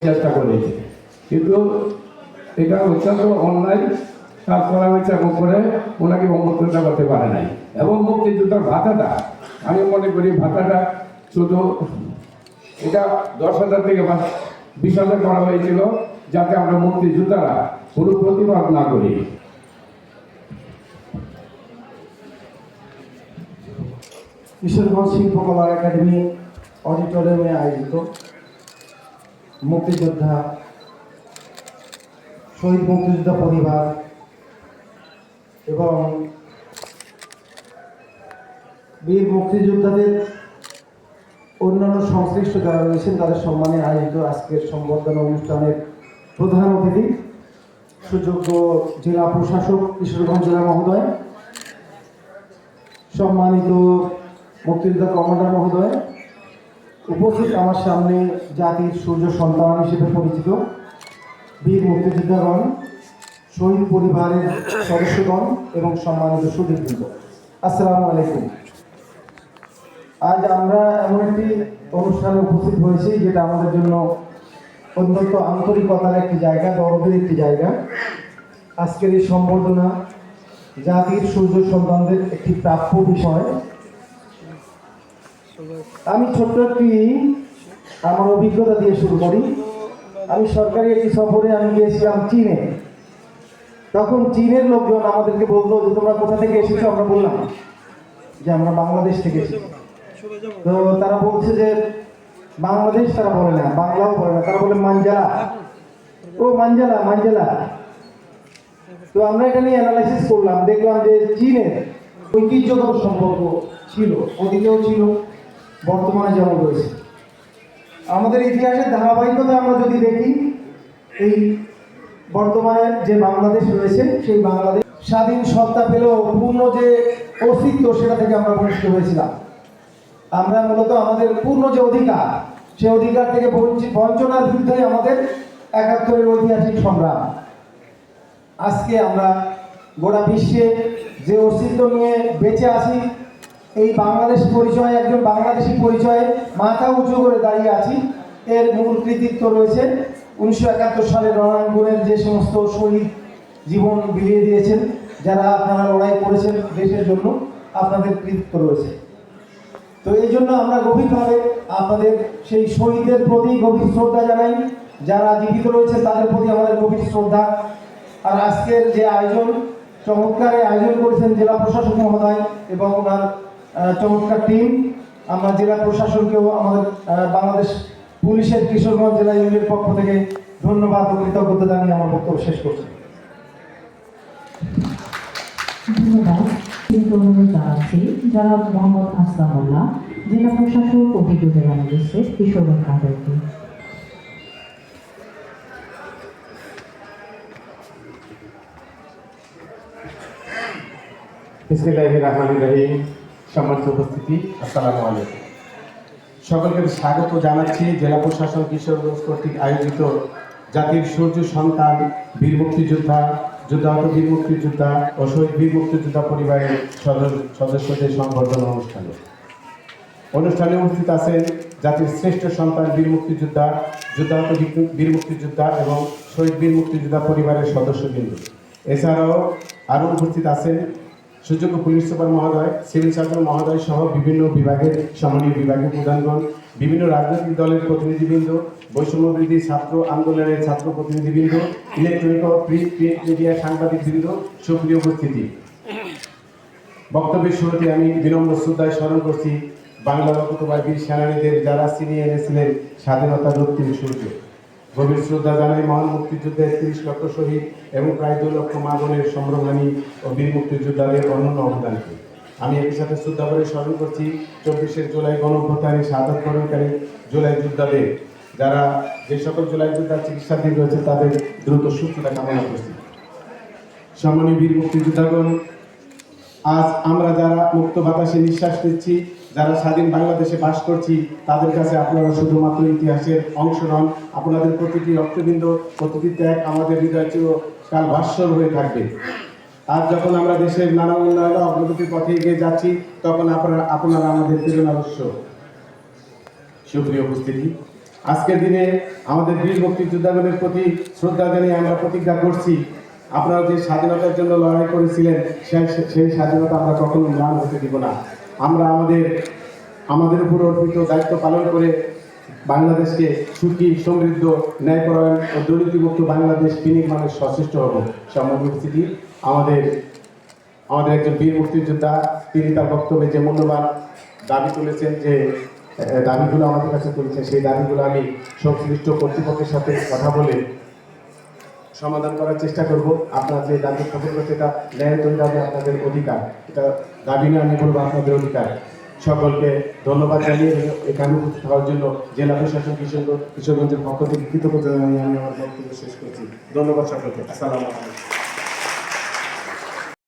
চেষ্টা করেছে, কিন্তু এটা অত্যন্ত অন্যায় কাজ করা হয়েছে এবং করে ওনাকে মুক্তিযোদ্ধা করতে পারে নাই। এবং মুক্তিযোদ্ধার ভাতাটা আমি মনে করি ভাতাটা শুধু এটা 10,000 থেকে 20,000 করা হয়েছিল, যাতে আমরা মুক্তিযোদ্ধারা কোনো প্রতিবাদ না করি। কিশোরগঞ্জ শিল্পকলা একাডেমি অডিটোরিয়ামে আয়োজিত মুক্তিযোদ্ধা, শহীদ মুক্তিযোদ্ধা পরিবার এবং বীর মুক্তিযোদ্ধাদের অন্যান্য সংশ্লিষ্ট যারা রয়েছেন তাদের সম্মানে আয়োজিত আজকের সংবর্ধনা অনুষ্ঠানের প্রধান অতিথি সুযোগ্য জেলা প্রশাসক কিশোরগঞ্জ জেলা মহোদয়, সম্মানিত মুক্তিযোদ্ধা কমান্ডার মহোদয়, উপস্থিত আমার সামনে জাতির সূর্য সন্তান হিসেবে পরিচিত বীর মুক্তিযোদ্ধাগণ, শহীদ পরিবারের সদস্যগণ এবং সম্মানিত সুধীবৃন্দ, আসসালামু আলাইকুম। আজ আমরা এমন একটি অনুষ্ঠানে উপস্থিত হয়েছি যেটা আমাদের জন্য অত্যন্ত আন্তরিকতার একটি জায়গা, গর্বের একটি জায়গা। আজকের এই সম্বর্ধনা জাতির সূর্য সন্তানদের একটি প্রাপ্য বিষয়। আমি ছোট্ট একটি আমার অভিজ্ঞতা দিয়ে শুরু করি। আমি সরকারি একটি সফরে গিয়েছিলাম চীনে। তখন চীনের লোকজন আমাদেরকে বললো যে তোমরা কোথা থেকে এসেছো? আমরা বললাম যে আমরা বাংলাদেশ থেকে এসেছি। তো তারা বলছে যে বাংলাদেশ তারা বলে না, বাংলাও বলে না, তারা বলে মাঞ্জালা। ও মাঞ্জালা মাঞ্জালা। তো আমরা এটা নিয়ে অ্যানালাইসিস করলাম, দেখলাম যে চীনের ঐতিহ্যগত সম্পর্ক ছিল, অতীতেও ছিল, বর্তমানে যেমন রয়েছে। আমাদের ইতিহাসের ধারাবাহিকতা আমরা যদি দেখি, এই বর্তমানে যে বাংলাদেশ রয়েছে সেই বাংলাদেশ স্বাধীন সত্তা পেলেও পূর্ণ যে অস্তিত্ব সেটা থেকে আমরা বঞ্চিত হয়েছিলাম। আমরা মূলত আমাদের পূর্ণ যে অধিকার, সে অধিকার থেকে বঞ্চনার বিরুদ্ধে আমাদের ৭১-এর ঐতিহাসিক সংগ্রাম। আজকে আমরা গোটা বিশ্বে যে অস্তিত্ব নিয়ে বেঁচে আছি, এই বাংলাদেশ পরিচয়, একজন বাংলাদেশি পরিচয়ে মাথা উঁচু করে দাঁড়িয়ে আছি। এর মূল কৃতিত্ব রয়েছে 19৭১ সালের রণাঙ্গনের যে সমস্ত শহীদ জীবন বিলিয়ে দিয়েছেন, যারা আপনারা লড়াই করেছেন দেশের জন্য, আপনাদের কৃতিত্ব রয়েছে। তো এই জন্য আমরা গভীরভাবে আপনাদের সেই শহীদদের প্রতি গভীর শ্রদ্ধা জানাই। যারা জীবিত রয়েছে তাদের প্রতি আমাদের গভীর শ্রদ্ধা। আর আজকের যে আয়োজন, চমৎকার আয়োজন করেছেন জেলা প্রশাসক মহোদয় এবং ওনার চমৎকার টিম। আমরা জেলা প্রশাসনকেও আমাদের বাংলাদেশ পুলিশের কিশোরগঞ্জ জেলা ইউনিটের পক্ষ থেকে ধন্যবাদ ও কৃতজ্ঞতা জানিয়ে আমার বক্তব্য শেষ করছি। ধন্যবাদ। অনুরোধ জানাচ্ছি যারা মোহাম্মদ আসলামুল্লাহ, জেলা প্রশাসক অভিযোগে বাংলাদেশের কিশোরগঞ্জ কাদেরকে। বিসমিল্লাহির রহমানির রহিম। সম্মানিত উপস্থিতি, আসসালামু আলাইকুম। সকলকে স্বাগত জানাচ্ছি জেলা প্রশাসন কিশোরগঞ্জ কর্তৃক আয়োজিত জাতির সূর্য সন্তান বীর মুক্তিযোদ্ধা, যুদ্ধাহত বীর মুক্তিযোদ্ধা ও শহীদ বীর মুক্তিযোদ্ধা পরিবারের সদস্যদের সংবর্ধনা অনুষ্ঠানে উপস্থিত আছেন জাতির শ্রেষ্ঠ সন্তান বীর মুক্তিযোদ্ধা, যুদ্ধাহত বীর মুক্তিযোদ্ধা এবং শহীদ বীর মুক্তিযোদ্ধা পরিবারের সদস্যবৃন্দ। এছাড়াও আরও উপস্থিত আছেন সুযোগ্য পুলিশ সুপার মহোদয়, সিভিল সার্জন মহোদয় সহ বিভিন্ন বিভাগের সম্মানীয় বিভাগীয় প্রধানগণ, বিভিন্ন রাজনৈতিক দলের প্রতিনিধিবৃন্দ, বৈষম্যবিরোধী ছাত্র আন্দোলনের ছাত্র প্রতিনিধিবৃন্দ, ইলেকট্রনিক ও প্রিন্ট মিডিয়া সাংবাদিকবৃন্দ, সুপ্রিয় উপস্থিতি। বক্তব্যের শুরুতে আমি বিনম্র শ্রদ্ধায় স্মরণ করছি বাংলা রক্তবাহী বীর সেনানীদের, যারা ছিনিয়ে এনেছিলেন স্বাধীনতার রক্তিম সূর্য। গভীর শ্রদ্ধা জানাই মহান মুক্তিযুদ্ধের ৩০ লক্ষ শহীদ এবং প্রায় ২ লক্ষ মা বোনের সম্ভ্রমহানী ও বীর মুক্তিযোদ্ধাদের অনন্য অবদানকে। আমি একই সাথে শ্রদ্ধা করে স্মরণ করছি ২৪শে জুলাই গণঅভ্যুত্থানে শাহাদাত বরণকারী জুলাই যোদ্ধাদের, যারা যে সকল জুলাই যোদ্ধার চিকিৎসাধীন রয়েছে তাদের দ্রুত সুস্থতা কামনা করছি। সম্মানীয় বীর মুক্তিযোদ্ধাগণ, আজ আমরা যারা মুক্ত বাতাসে নিঃশ্বাস নিচ্ছি, যারা স্বাধীন বাংলাদেশে বাস করছি, তাদের কাছে আপনারা শুধুমাত্র ইতিহাসের অংশ নন। আপনাদের প্রতিটি রক্তবিন্দু, প্রতিটি ত্যাগ আমাদের হৃদয় চিরকাল ভাস্বর হয়ে থাকবে। আজ যখন আমরা দেশের নানা উন্নয়ন অগ্রগতির পথে এগিয়ে যাচ্ছি, তখন আপনারা আমাদের প্রেরণার উৎস। সুপ্রিয় উপস্থিতি, আজকের দিনে আমাদের বীর মুক্তিযোদ্ধাগণের প্রতি শ্রদ্ধা জানিয়ে আমরা প্রতিজ্ঞা করছি, আপনারা যে স্বাধীনতার জন্য লড়াই করেছিলেন সেই স্বাধীনতা আমরা কখনো ম্লান হতে দিব না। আমরা আমাদের উপর অর্পিত দায়িত্ব পালন করে বাংলাদেশকে সুখী, সমৃদ্ধ, ন্যায়পরায়ণ ও দুর্নীতিমুক্ত বাংলাদেশ বিনির্মাণের সচেষ্ট হব। সম্মানিত উপস্থিতি, আমাদের একজন বীর মুক্তিযোদ্ধা, তিনি তার বক্তব্যে যে মূল্যবান দাবি তুলেছেন, যে দাবিগুলো আমাদের কাছে তুলেছেন, সেই দাবিগুলো আমি সংশ্লিষ্ট কর্তৃপক্ষের সাথে কথা বলে সমাধান করার চেষ্টা করব। আপনার যে দাবি উত্থাপন করছে এটা ন্যায়তন্ত্র দাবি, আপনাদের অধিকার, এটা দাবি না, আমি বলবো আপনাদের অধিকার। সকলকে ধন্যবাদ জানিয়ে এখানে উপস্থিত হওয়ার জন্য জেলা প্রশাসন কিশোরগঞ্জের পক্ষ থেকে কৃতজ্ঞতা জানিয়ে আমি আমার বক্তব্য শেষ করছি। ধন্যবাদ সকলকে। আসসালামু আলাইকুম।